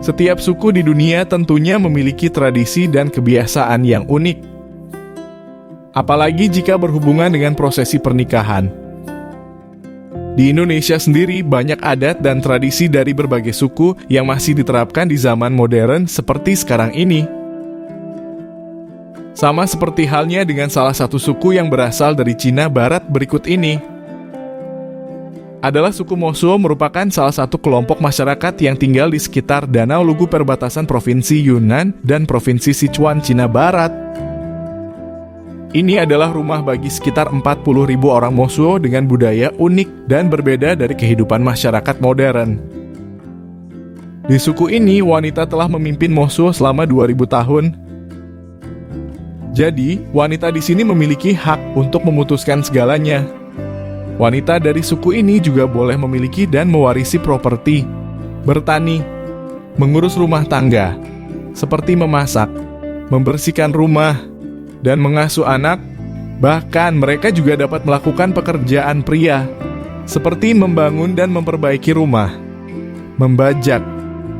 Setiap suku di dunia tentunya memiliki tradisi dan kebiasaan yang unik. Apalagi jika berhubungan dengan prosesi pernikahan. Di Indonesia sendiri banyak adat dan tradisi dari berbagai suku yang masih diterapkan di zaman modern seperti sekarang ini. Sama seperti halnya dengan salah satu suku yang berasal dari Cina Barat berikut ini. Adalah suku Mosuo, merupakan salah satu kelompok masyarakat yang tinggal di sekitar Danau Lugu perbatasan Provinsi Yunnan dan Provinsi Sichuan, Cina Barat. Ini adalah rumah bagi sekitar 40.000 orang Mosuo dengan budaya unik dan berbeda dari kehidupan masyarakat modern. Di suku ini, wanita telah memimpin Mosuo selama 2000 tahun. Jadi, wanita di sini memiliki hak untuk memutuskan segalanya. Wanita dari suku ini juga boleh memiliki dan mewarisi properti, bertani, mengurus rumah tangga, seperti memasak, membersihkan rumah, dan mengasuh anak. Bahkan mereka juga dapat melakukan pekerjaan pria, seperti membangun dan memperbaiki rumah, membajak,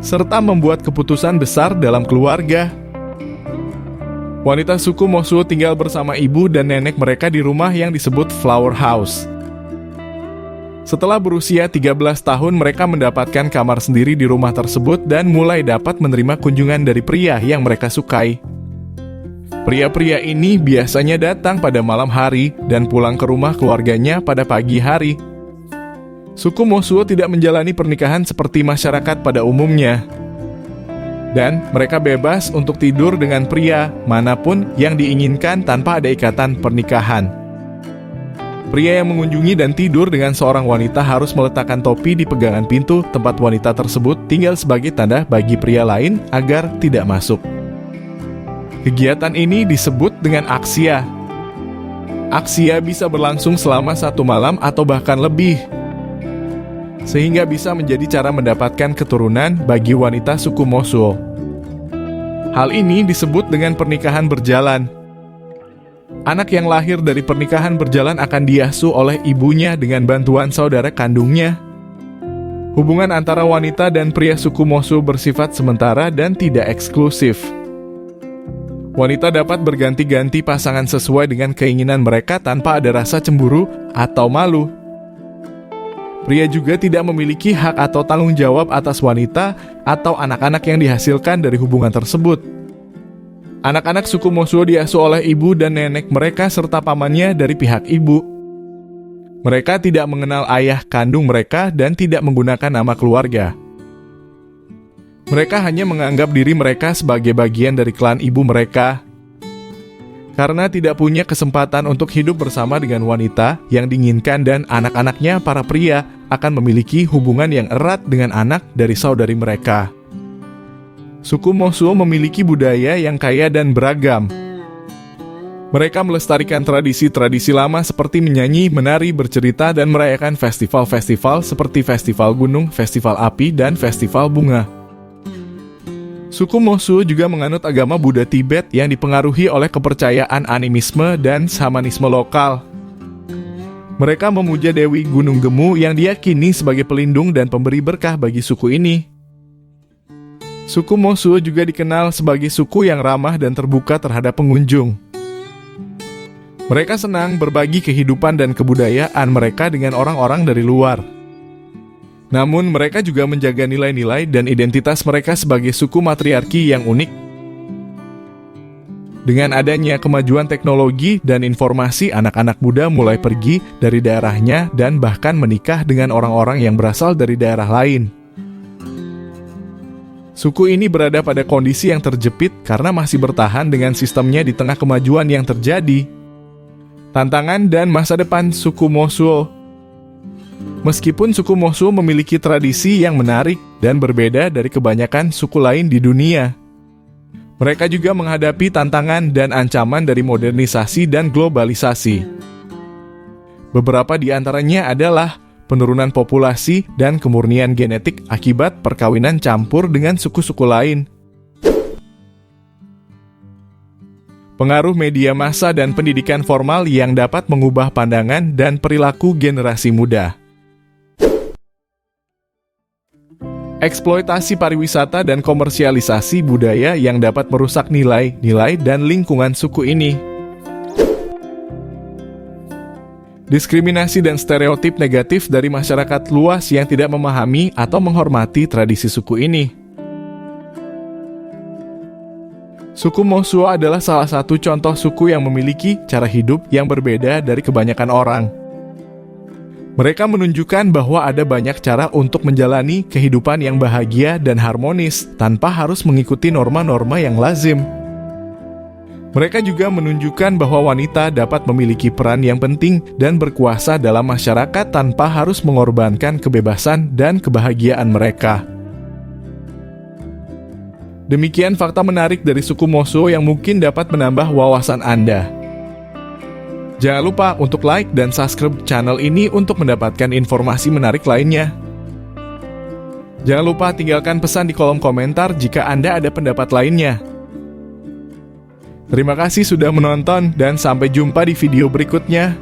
serta membuat keputusan besar dalam keluarga. Wanita suku Mosuo tinggal bersama ibu dan nenek mereka di rumah yang disebut flower house. Setelah berusia 13 tahun, mereka mendapatkan kamar sendiri di rumah tersebut dan mulai dapat menerima kunjungan dari pria yang mereka sukai. Pria-pria ini biasanya datang pada malam hari dan pulang ke rumah keluarganya pada pagi hari. Suku Mosuo tidak menjalani pernikahan seperti masyarakat pada umumnya. Dan mereka bebas untuk tidur dengan pria manapun yang diinginkan tanpa ada ikatan pernikahan. Pria yang mengunjungi dan tidur dengan seorang wanita harus meletakkan topi di pegangan pintu tempat wanita tersebut tinggal sebagai tanda bagi pria lain agar tidak masuk. Kegiatan ini disebut dengan aksia. Aksia bisa berlangsung selama 1 malam atau bahkan lebih, sehingga bisa menjadi cara mendapatkan keturunan bagi wanita suku Mosuo. Hal ini disebut dengan pernikahan berjalan. Anak yang lahir dari pernikahan berjalan akan diasuh oleh ibunya dengan bantuan saudara kandungnya. Hubungan antara wanita dan pria suku Mosuo bersifat sementara dan tidak eksklusif. Wanita dapat berganti-ganti pasangan sesuai dengan keinginan mereka tanpa ada rasa cemburu atau malu. Pria juga tidak memiliki hak atau tanggung jawab atas wanita atau anak-anak yang dihasilkan dari hubungan tersebut. Anak-anak suku Mosuo diasuh oleh ibu dan nenek mereka serta pamannya dari pihak ibu. Mereka tidak mengenal ayah kandung mereka dan tidak menggunakan nama keluarga. Mereka hanya menganggap diri mereka sebagai bagian dari klan ibu mereka. Karena tidak punya kesempatan untuk hidup bersama dengan wanita yang diinginkan dan anak-anaknya, para pria akan memiliki hubungan yang erat dengan anak dari saudari mereka. Suku Mosuo memiliki budaya yang kaya dan beragam. Mereka melestarikan tradisi-tradisi lama seperti menyanyi, menari, bercerita, dan merayakan festival-festival seperti Festival Gunung, Festival Api, dan Festival Bunga. Suku Mosuo juga menganut agama Buddha Tibet yang dipengaruhi oleh kepercayaan animisme dan shamanisme lokal. Mereka memuja Dewi Gunung Gemu yang diyakini sebagai pelindung dan pemberi berkah bagi suku ini. Suku Mosuo juga dikenal sebagai suku yang ramah dan terbuka terhadap pengunjung. Mereka senang berbagi kehidupan dan kebudayaan mereka dengan orang-orang dari luar. Namun mereka juga menjaga nilai-nilai dan identitas mereka sebagai suku matriarki yang unik. Dengan adanya kemajuan teknologi dan informasi, anak-anak muda mulai pergi dari daerahnya dan bahkan menikah dengan orang-orang yang berasal dari daerah lain. Suku ini berada pada kondisi yang terjepit karena masih bertahan dengan sistemnya di tengah kemajuan yang terjadi. Tantangan dan masa depan suku Mosuo. Meskipun suku Mosuo memiliki tradisi yang menarik dan berbeda dari kebanyakan suku lain di dunia, mereka juga menghadapi tantangan dan ancaman dari modernisasi dan globalisasi. Beberapa di antaranya adalah penurunan populasi dan kemurnian genetik akibat perkawinan campur dengan suku-suku lain. Pengaruh media massa dan pendidikan formal yang dapat mengubah pandangan dan perilaku generasi muda. eksploitasi pariwisata dan komersialisasi budaya yang dapat merusak nilai-nilai dan lingkungan suku ini. Diskriminasi dan stereotip negatif dari masyarakat luas yang tidak memahami atau menghormati tradisi suku ini. Suku Mosuo adalah salah satu contoh suku yang memiliki cara hidup yang berbeda dari kebanyakan orang. Mereka menunjukkan bahwa ada banyak cara untuk menjalani kehidupan yang bahagia dan harmonis tanpa harus mengikuti norma-norma yang lazim. Mereka juga menunjukkan bahwa wanita dapat memiliki peran yang penting dan berkuasa dalam masyarakat tanpa harus mengorbankan kebebasan dan kebahagiaan mereka. Demikian fakta menarik dari suku Mosuo yang mungkin dapat menambah wawasan Anda. Jangan lupa untuk like dan subscribe channel ini untuk mendapatkan informasi menarik lainnya. Jangan lupa tinggalkan pesan di kolom komentar jika Anda ada pendapat lainnya. Terima kasih sudah menonton dan sampai jumpa di video berikutnya.